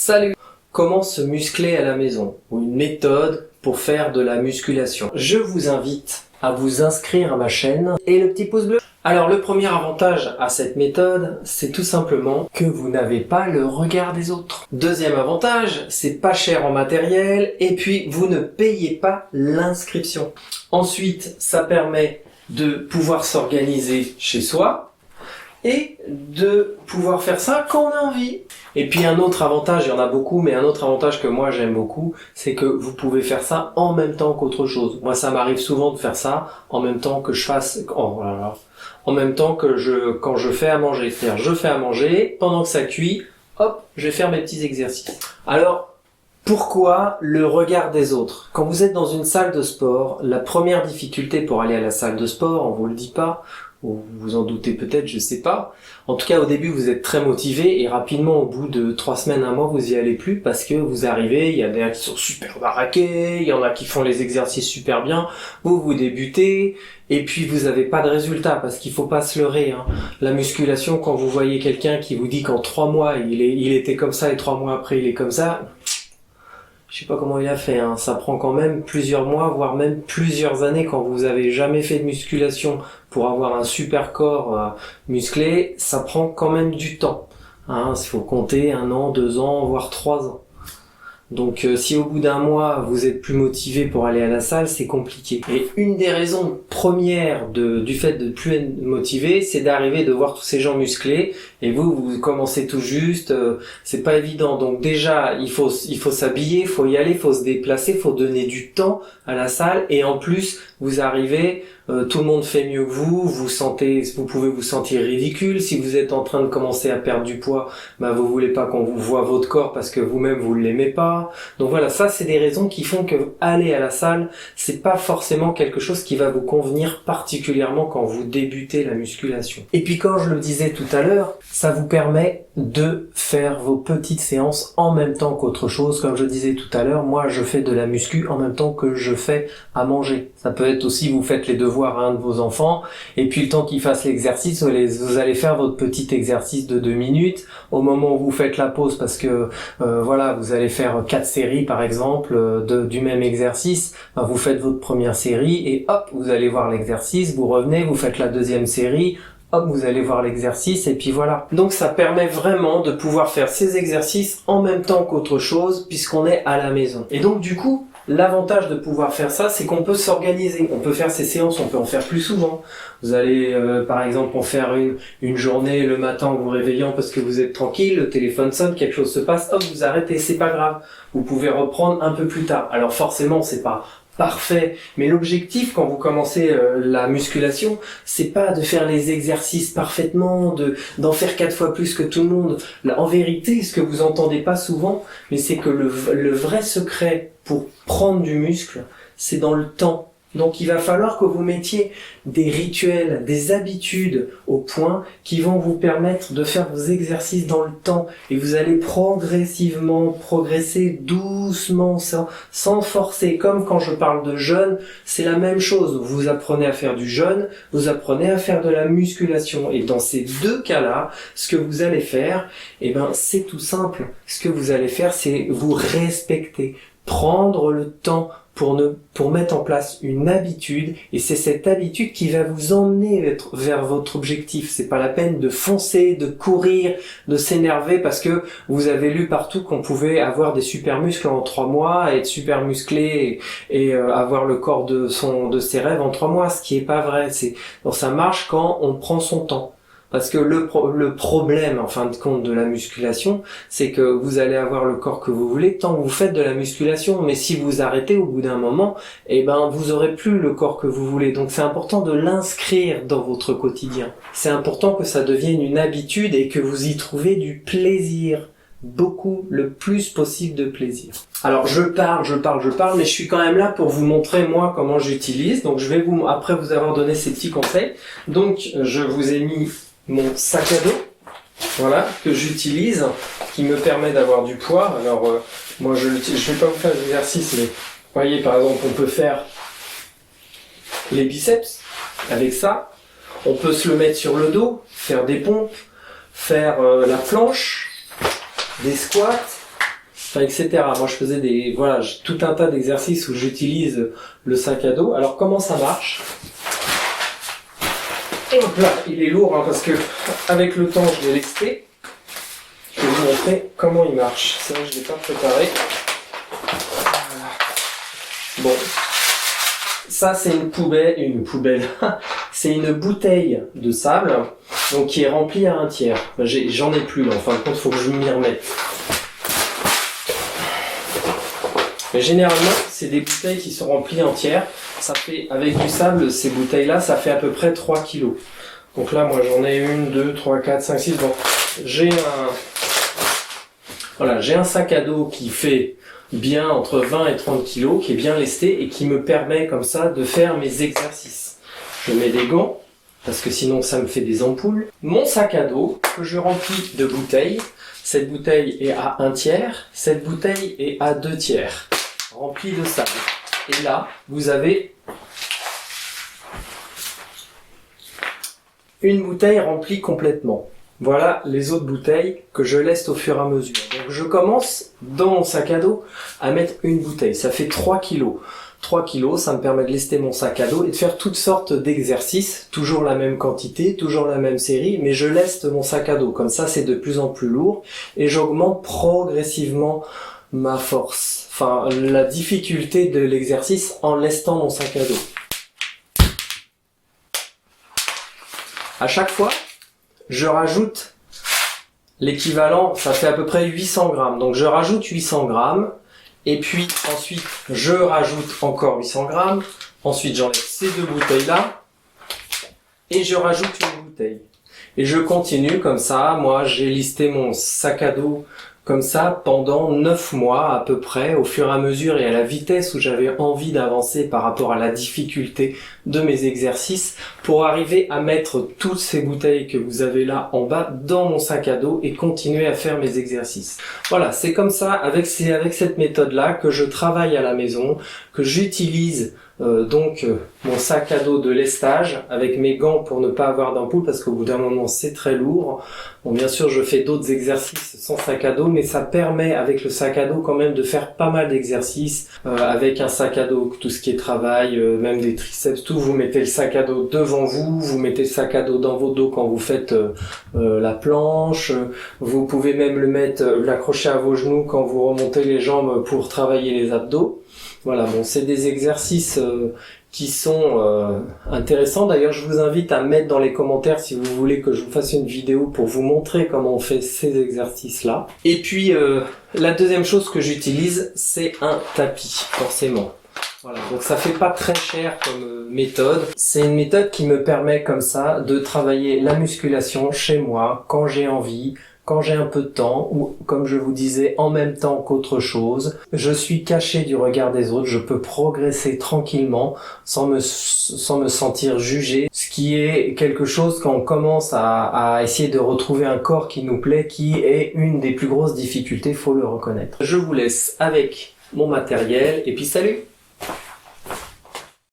Salut! Comment se muscler à la maison? Ou une méthode pour faire de la musculation. Je vous invite à vous inscrire à ma chaîne et le petit pouce bleu. Alors le premier avantage à cette méthode, c'est tout simplement que vous n'avez pas le regard des autres. Deuxième avantage, c'est pas cher en matériel et puis vous ne payez pas l'inscription. Ensuite, ça permet de pouvoir s'organiser chez soi et de pouvoir faire ça quand on a envie. Et puis un autre avantage, il y en a beaucoup, mais un autre avantage que moi j'aime beaucoup, c'est que vous pouvez faire ça en même temps qu'autre chose. Moi ça m'arrive souvent de faire ça en même temps que en même temps que quand je fais à manger. C'est-à-dire je fais à manger, pendant que ça cuit, hop, je vais faire mes petits exercices. Alors, pourquoi le regard des autres? Quand vous êtes dans une salle de sport, la première difficulté pour aller à la salle de sport, on vous le dit pas, ou vous en doutez peut-être, je sais pas. En tout cas, au début, vous êtes très motivé et rapidement, au bout de 3 semaines, 1 mois, vous y allez plus parce que vous arrivez, il y a des qui sont super baraqués, il y en a qui font les exercices super bien, vous débutez et puis vous avez pas de résultat parce qu'il faut pas se leurrer, hein. La musculation, quand vous voyez quelqu'un qui vous dit qu'en 3 mois, il était comme ça et 3 mois après, il est comme ça, je sais pas comment il a fait, hein. Ça prend quand même plusieurs mois, voire même plusieurs années quand vous avez jamais fait de musculation pour avoir un super corps musclé, ça prend quand même du temps. Hein. Il faut compter 1 an, 2 ans, voire 3 ans. Donc si au bout d'1 mois vous êtes plus motivé pour aller à la salle, c'est compliqué. Et une des raisons premières du fait de plus être motivé, c'est d'arriver de voir tous ces gens musclés et vous commencez tout juste, c'est pas évident. Donc déjà il faut s'habiller, faut y aller, faut se déplacer, faut donner du temps à la salle et en plus vous arrivez, tout le monde fait mieux que vous pouvez vous sentir ridicule. Si vous êtes en train de commencer à perdre du poids, vous voulez pas qu'on vous voit votre corps parce que vous-même vous l'aimez pas. Donc voilà, ça c'est des raisons qui font que aller à la salle, c'est pas forcément quelque chose qui va vous convenir particulièrement quand vous débutez la musculation. Et puis comme je le disais tout à l'heure, ça vous permet de faire vos petites séances en même temps qu'autre chose. Comme je disais tout à l'heure, moi je fais de la muscu en même temps que je fais à manger. Ça peut être aussi, vous faites les devoirs à un de vos enfants, et puis le temps qu'il fasse l'exercice, vous allez faire votre petit exercice de 2 minutes. Au moment où vous faites la pause, parce que vous allez faire 4 séries par exemple du même exercice, vous faites votre première série, et hop, vous allez voir l'exercice, vous revenez, vous faites la deuxième série, hop, vous allez voir l'exercice, et puis voilà. Donc ça permet vraiment de pouvoir faire ces exercices en même temps qu'autre chose, puisqu'on est à la maison. Et donc du coup, l'avantage de pouvoir faire ça, c'est qu'on peut s'organiser. On peut faire ces séances, on peut en faire plus souvent. Vous allez, par exemple, en faire une journée le matin en vous réveillant parce que vous êtes tranquille, le téléphone sonne, quelque chose se passe, hop, vous arrêtez, c'est pas grave. Vous pouvez reprendre un peu plus tard. Alors forcément, c'est pas parfait, mais l'objectif quand vous commencez la musculation, c'est pas de faire les exercices parfaitement, d'en faire 4 fois plus que tout le monde. Là, en vérité, ce que vous entendez pas souvent, mais c'est que le vrai secret pour prendre du muscle, c'est dans le temps. Donc il va falloir que vous mettiez des rituels, des habitudes au point qui vont vous permettre de faire vos exercices dans le temps, et vous allez progressivement progresser doucement sans forcer. Comme quand je parle de jeûne, c'est la même chose. Vous apprenez à faire du jeûne, vous apprenez à faire de la musculation, et dans ces 2 cas-là, ce que vous allez faire, c'est tout simple. Ce que vous allez faire, c'est vous respecter, prendre le temps pour mettre en place une habitude, et c'est cette habitude qui va vous emmener vers votre objectif. C'est pas la peine de foncer, de courir, de s'énerver parce que vous avez lu partout qu'on pouvait avoir des super muscles en 3 mois, être super musclé et avoir le corps de ses rêves en 3 mois, ce qui est pas vrai. Donc ça marche quand on prend son temps. Parce que le problème, en fin de compte, de la musculation, c'est que vous allez avoir le corps que vous voulez tant que vous faites de la musculation. Mais si vous arrêtez au bout d'un moment, vous aurez plus le corps que vous voulez. Donc c'est important de l'inscrire dans votre quotidien. C'est important que ça devienne une habitude et que vous y trouvez du plaisir. Beaucoup, le plus possible de plaisir. Alors je parle, mais je suis quand même là pour vous montrer moi comment j'utilise. Donc je vais après vous avoir donné ces petits conseils. Donc je vous ai mis mon sac à dos, voilà, que j'utilise, qui me permet d'avoir du poids. Alors moi je vais pas vous faire l'exercice, mais vous voyez par exemple on peut faire les biceps avec ça. On peut se le mettre sur le dos, faire des pompes, faire la planche, des squats, enfin, etc. Moi, je faisais voilà, tout un tas d'exercices où j'utilise le sac à dos. Alors, comment ça marche? Et hop là, il est lourd, hein, parce que avec le temps, je l'ai lesté. Je vais vous montrer comment il marche. C'est vrai que je ne l'ai pas préparé. Voilà. Bon. Ça, c'est une poubelle. C'est une bouteille de sable, donc qui est remplie à un tiers. J'en ai plus là, en fin de compte, il faut que je m'y remette. Mais généralement, c'est des bouteilles qui sont remplies en tiers. Ça fait, avec du sable, ces bouteilles-là, ça fait à peu près 3 kilos. Donc là, moi, j'en ai 1, 2, 3, 4, 5, 6. Bon, j'ai un sac à dos qui fait bien entre 20 et 30 kilos, qui est bien lesté et qui me permet comme ça de faire mes exercices. Je mets des gants, parce que sinon ça me fait des ampoules. Mon sac à dos, que je remplis de bouteilles. Cette bouteille est à 1 tiers, cette bouteille est à 2 tiers, remplie de sable. Et là, vous avez une bouteille remplie complètement. Voilà les autres bouteilles que je laisse au fur et à mesure. Donc je commence dans mon sac à dos à mettre une bouteille. Ça fait 3 kilos. 3 kilos, ça me permet de lester mon sac à dos et de faire toutes sortes d'exercices. Toujours la même quantité, toujours la même série, mais je leste mon sac à dos. Comme ça, c'est de plus en plus lourd et j'augmente progressivement ma force. Enfin, la difficulté de l'exercice en lestant mon sac à dos. À chaque fois, je rajoute l'équivalent, ça fait à peu près 800 grammes. Donc je rajoute 800 grammes, et puis ensuite je rajoute encore 800 grammes, ensuite j'enlève ces deux bouteilles-là, et je rajoute une bouteille. Et je continue comme ça, moi j'ai listé mon sac à dos comme ça pendant 9 mois à peu près, au fur et à mesure et à la vitesse où j'avais envie d'avancer par rapport à la difficulté de mes exercices, pour arriver à mettre toutes ces bouteilles que vous avez là en bas dans mon sac à dos et continuer à faire mes exercices. Voilà, c'est comme ça, avec cette méthode-là que je travaille à la maison, que j'utilise mon sac à dos de lestage avec mes gants pour ne pas avoir d'ampoule parce qu'au bout d'un moment c'est très lourd. Bon, bien sûr je fais d'autres exercices sans sac à dos, mais ça permet avec le sac à dos quand même de faire pas mal d'exercices avec un sac à dos, tout ce qui est travail, même des triceps, tout. Vous mettez le sac à dos devant vous, vous mettez le sac à dos dans vos dos quand vous faites la planche, vous pouvez même l'accrocher à vos genoux quand vous remontez les jambes pour travailler les abdos. Voilà, bon, c'est des exercices qui sont intéressants. D'ailleurs, je vous invite à mettre dans les commentaires si vous voulez que je vous fasse une vidéo pour vous montrer comment on fait ces exercices-là. Et puis, la deuxième chose que j'utilise, c'est un tapis, forcément. Voilà, donc ça fait pas très cher comme méthode. C'est une méthode qui me permet comme ça de travailler la musculation chez moi, quand j'ai envie, quand j'ai un peu de temps, ou comme je vous disais, en même temps qu'autre chose. Je suis caché du regard des autres, je peux progresser tranquillement sans me sentir jugé, ce qui est quelque chose quand on commence à essayer de retrouver un corps qui nous plaît, qui est une des plus grosses difficultés, faut le reconnaître. Je vous laisse avec mon matériel, et puis salut!